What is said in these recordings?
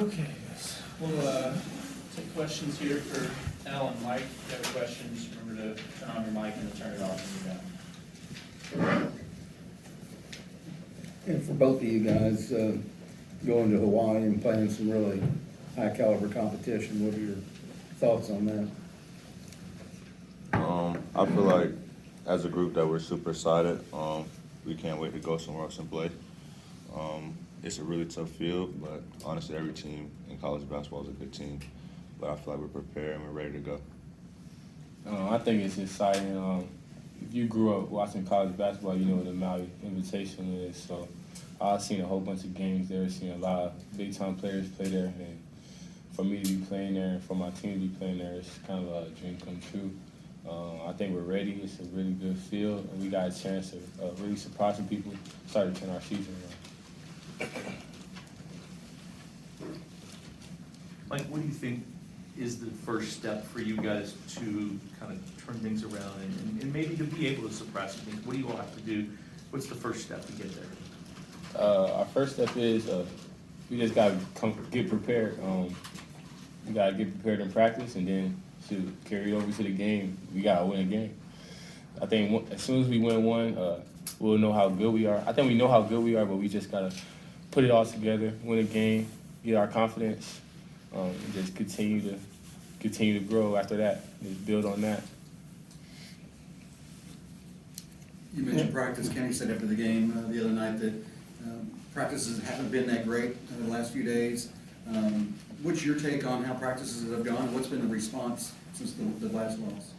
Okay, we'll take questions here for Al and Mike. If you have questions, remember to turn on your mic and then turn it off when you're done. And for both of you guys, going to Hawaii and playing some really high caliber competition, what are your thoughts on that? I feel like as a group that we're super excited. We can't wait to go somewhere else and play. It's a really tough field, but honestly, every team in college basketball is a good team. But I feel like we're prepared and we're ready to go. I think it's exciting. If you grew up watching college basketball, you know what the Maui Invitational is. So I've seen a whole bunch of games there, seen a lot of big-time players play there. And for me to be playing there and for my team to be playing there, it's kind of a dream come true. I think we're ready. It's a really good field, and we got a chance of really surprising people, start to turn our season around. Mike, what do you think is the first step for you guys to kind of turn things around and maybe to be able to surprise things? What do you all have to do? What's the first step to get there? Our first step is we just got to get prepared. We got to get prepared in practice, and then to carry it over to the game, we got to win a game. I think as soon as we win one, we'll know how good we are. I think we know how good we are, but we just got to put it all together, win a game, get our confidence, and just continue to grow after that, just build on that. You mentioned practice. Kenny said after the game the other night that practices haven't been that great the last few days. What's your take on how practices have gone? What's been the response since the last loss?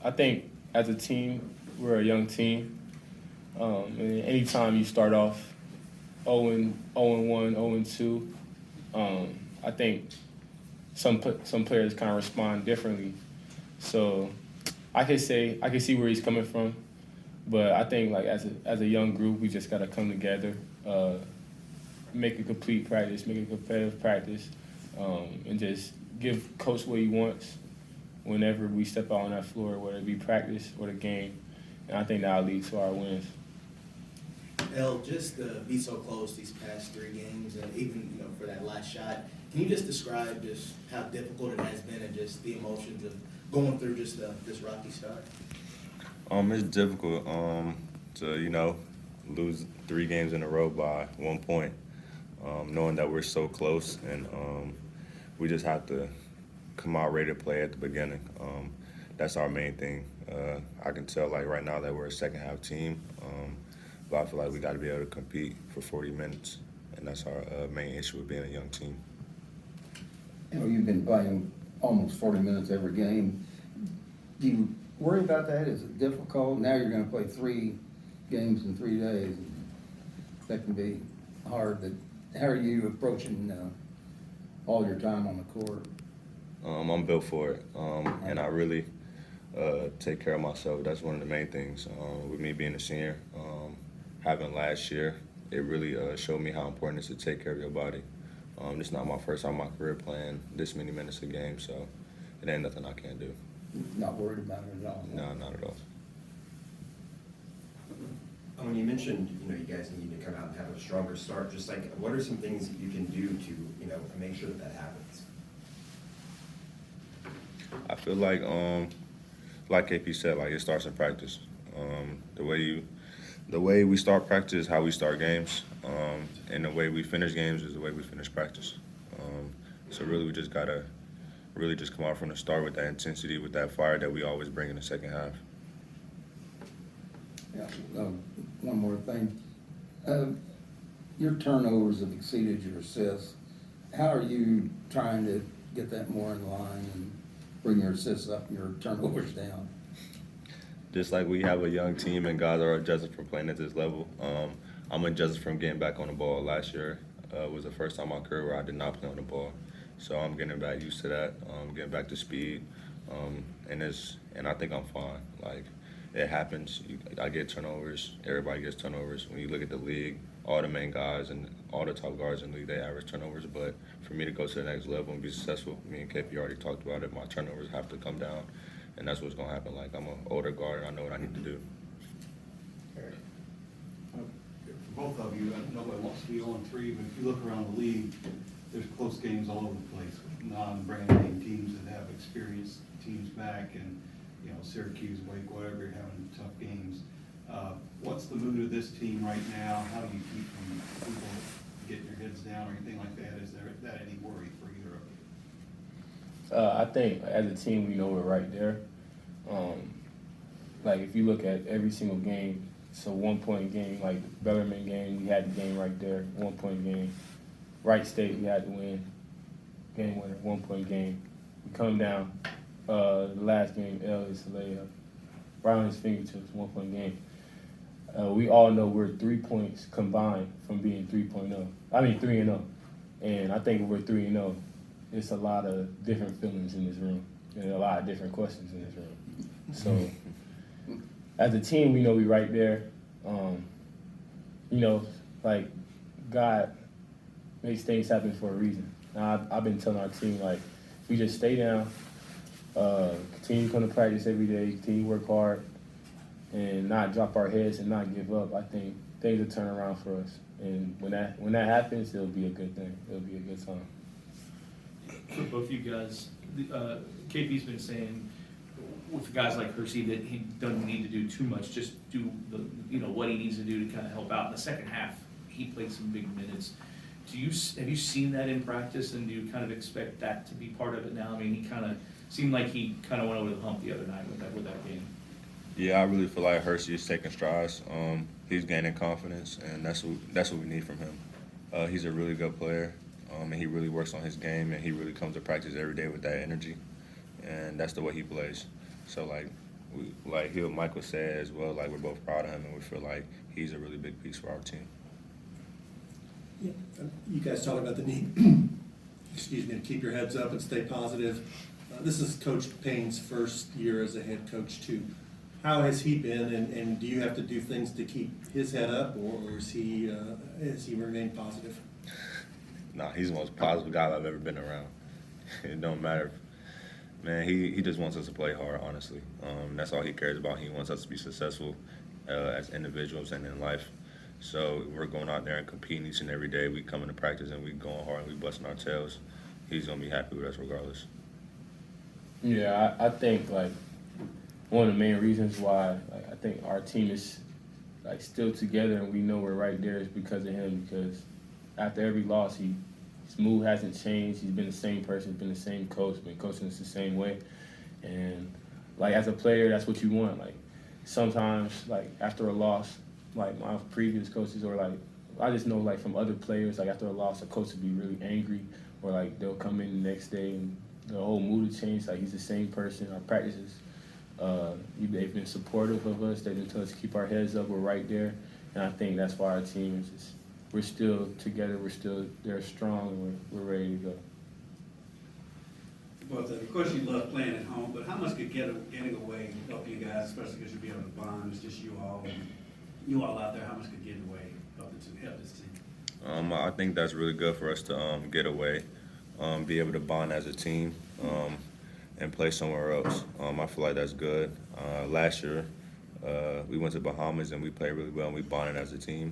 I think as a team, we're a young team. And anytime you start off 0-1, 0-2, I think some players kind of respond differently. So I can see where he's coming from, but I think like as a young group, we just got to come together, make a complete practice, make a competitive practice, and just give coach what he wants whenever we step out on that floor, whether it be practice or the game. And I think that'll lead to our wins. El, just to be so close these past 3 games, and even for that last shot, can you just describe just how difficult it has been and just the emotions of going through just this rocky start? It's difficult to lose 3 games in a row by 1 point, knowing that we're so close, and we just have to come out ready to play at the beginning. That's our main thing. I can tell like right now that we're a second half team, but I feel like we got to be able to compete for 40 minutes, and that's our main issue with being a young team. You've been playing almost 40 minutes every game. Do you worry about that? Is it difficult? Now you're going to play 3 games in 3 days. That can be hard. How are you approaching all your time on the court? I'm built for it, and I really take care of myself. That's one of the main things. With me being a senior, having last year, it really showed me how important it is to take care of your body. This is not my first time in my career playing this many minutes a game, so it ain't nothing I can't do. Not worried about it at all? No, not at all. When you mentioned, you guys need to come out and have a stronger start, just like what are some things that you can do to, make sure that happens? I feel like KP said, like it starts in practice. The way we start practice is how we start games, and the way we finish games is the way we finish practice. So really, we just gotta just come out from the start with that intensity, with that fire that we always bring in the second half. Yeah. One more thing. Your turnovers have exceeded your assists. How are you trying to get that more in line and bring your assists up and your turnovers down? Just like we have a young team and guys are adjusting from playing at this level. I'm adjusting from getting back on the ball. Last year was the first time in my career where I did not play on the ball. So I'm getting back used to that, getting back to speed, and I think I'm fine. Like, it happens. I get turnovers. Everybody gets turnovers. When you look at the league, all the main guys and all the top guards in the league, they average turnovers. But for me to go to the next level and be successful, me and KP already talked about it, my turnovers have to come down, and that's what's going to happen. Like, I'm an older guard, and I know what I need to do. both of you, nobody wants to be 0-3, but if you look around the league, there's close games all over the place with non-brand name teams that have experienced teams back, and, you know, Syracuse, Wake, whatever, you're having tough games. What's the mood of this team right now? How do you keep from people getting their heads down or anything like that? Is there that any worry for either of you? I think as a team, we know we're right there. Like if you look at every single game, it's a 1-point game. Like the Bellarmine game, we had the game right there, 1-point game. Wright State, we had to win, game winner, 1-point game. We come down, the last game, Ellis, right on his fingertips, 1-point game. We all know we're 3 points combined from being 3-0. I mean 3-0, and I think if we're 3-0, it's a lot of different feelings in this room and a lot of different questions in this room. So, as a team, we know we're right there. You know, like God makes things happen for a reason. Now, I've been telling our team, like, if we just stay down, continue to come to practice every day, continue to work hard, and not drop our heads and not give up, I think things will turn around for us. And when that happens, it'll be a good thing. It'll be a good time. For both you guys, KP's been saying with guys like Hersey that he doesn't need to do too much, just do what he needs to do to kind of help out. In the second half, he played some big minutes. Have you seen that in practice, and do you kind of expect that to be part of it now? I mean, he kind of seemed like he kind of went over the hump the other night with that game. Yeah, I really feel like Hershey is taking strides. He's gaining confidence, and that's what we need from him. He's a really good player, and he really works on his game, and he really comes to practice every day with that energy, and that's the way he plays. So Michael said as well, like we're both proud of him, and we feel like he's a really big piece for our team. Yeah, you guys talk about the need, excuse me, to keep your heads up and stay positive. This is Coach Payne's first year as a head coach too. How has he been, and do you have to do things to keep his head up, or has he remained positive? Nah, he's the most positive guy I've ever been around. It don't matter. Man, he just wants us to play hard, honestly. That's all he cares about. He wants us to be successful as individuals and in life. So we're going out there and competing each and every day. We come into practice and we going hard and we busting our tails. He's going to be happy with us regardless. Yeah, I think like one of the main reasons why I think our team is like still together and we know we're right there is because of him. Because after every loss, his mood hasn't changed. He's been the same person. He's been the same coach. Been coaching us the same way. And like as a player, that's what you want. Like sometimes like after a loss, like my previous coaches or like I just know like from other players, like after a loss, a coach would be really angry, or like they'll come in the next day and the whole mood will change. Like he's the same person. Our practices, they've been supportive of us. They've been telling us to keep our heads up. We're right there, and I think that's why our team is just, we're still together. They're strong, and we're ready to go. Well, of course you love playing at home, but how much could getting away help you guys, especially because you'll be able to bond? It's just you all, and you all out there. How much could getting away help this team? I think that's really good for us to get away, be able to bond as a team, and play somewhere else. I feel like that's good. Last year, we went to Bahamas and we played really well and we bonded as a team.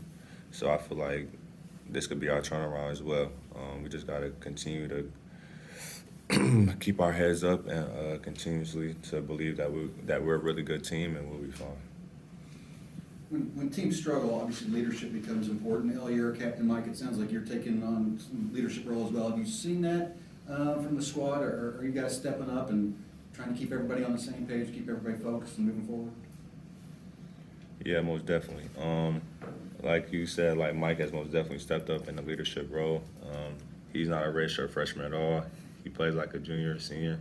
So I feel like this could be our turnaround as well. We just got to continue to keep our heads up and continuously to believe that we're a really good team and we'll be fine. When teams struggle, obviously leadership becomes important. El, you're Captain Mike. It sounds like you're taking on some leadership role as well. Have you seen that from the squad, or are you guys stepping up and trying to keep everybody on the same page, keep everybody focused and moving forward? Yeah, most definitely. Like you said, like Mike has most definitely stepped up in the leadership role. He's not a redshirt freshman at all. He plays like a junior or senior,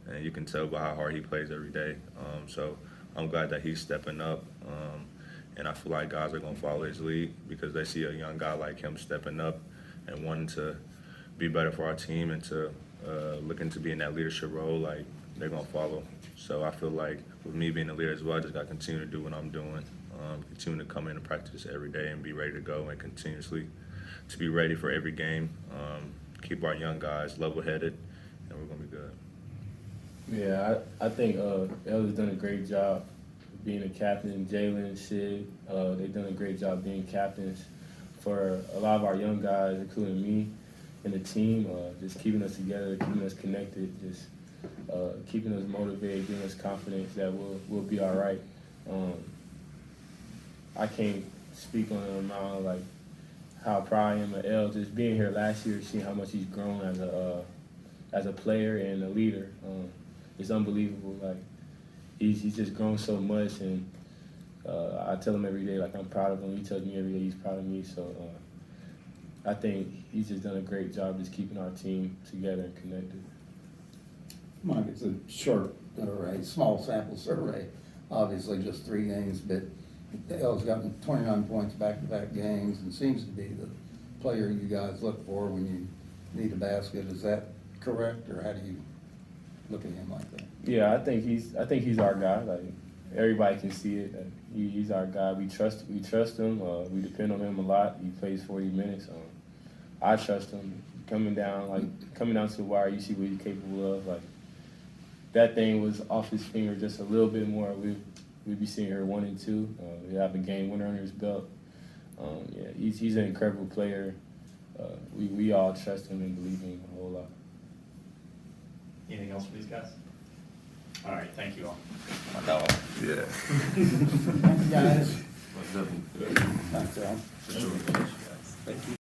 and you can tell by how hard he plays every day. So I'm glad that he's stepping up. And I feel like guys are going to follow his lead because they see a young guy like him stepping up and wanting to be better for our team and to looking to be in that leadership role. Like, they're going to follow. So I feel like with me being a leader as well, I just got to continue to do what I'm doing, continue to come in and practice every day and be ready to go and continuously to be ready for every game, keep our young guys level-headed, and we're going to be good. Yeah, I think Ellis done a great job being a captain. Jalen, Sid, they've done a great job being captains. for a lot of our young guys, including me and the team, just keeping us together, keeping us connected, just keeping us motivated, giving us confidence that we'll be all right. I can't speak on the amount like how proud I am of El. Just being here last year, seeing how much he's grown as a player and a leader, it's unbelievable. Like he's just grown so much, and I tell him every day like I'm proud of him. He tells me every day he's proud of me. So I think he's just done a great job just keeping our team together and connected. Mike, it's a short survey, small sample survey, obviously just 3 games, but El's gotten 29 points back-to-back games and seems to be the player you guys look for when you need a basket. Is that correct, or how do you look at him like that? Yeah, I think he's our guy. Like everybody can see it. He's our guy. We trust him. We depend on him a lot. He plays 40 minutes. I trust him. Coming down to the wire, you see what he's capable of. Like that thing was off his finger just a little bit more. We'd be sitting here 1 and 2. We have a game winner under his belt. Yeah, he's an incredible player. We all trust him and believe in him a whole lot. Anything else for these guys? All right, thank you all. Yeah. Thank you, guys. Most definitely. Thanks, Al. For sure. Thank you.